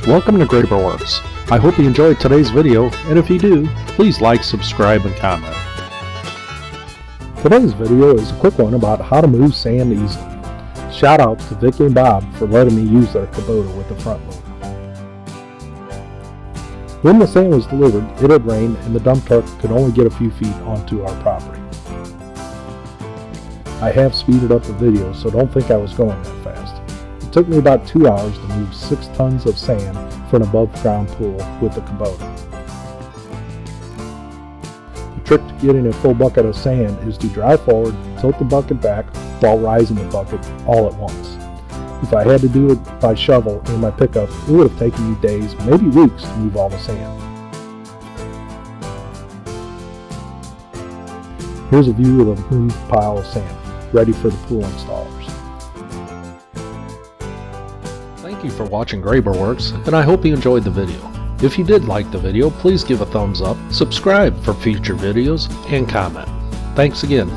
Welcome to Werks. I hope you enjoyed today's video, and if you do, please like, subscribe, and comment. Today's video is a quick one about how to move sand easily. Shout out to Vicky and Bob for letting me use their Kubota with the front loader. When the sand was delivered, it had rained and the dump truck could only get a few feet onto our property. I have speeded up the video, so don't think I was going that fast. It took me about 2 hours to move 6 tons of sand for an above ground pool with the Kubota. The trick to getting a full bucket of sand is to drive forward, tilt the bucket back while rising the bucket all at once. If I had to do it by shovel in my pickup, it would have taken me days, maybe weeks, to move all the sand. Here's a view of a moved pile of sand, ready for the pool installers. Thank you for watching Werks, and I hope you enjoyed the video. If you did like the video, please give a thumbs up, subscribe for future videos, and comment. Thanks again.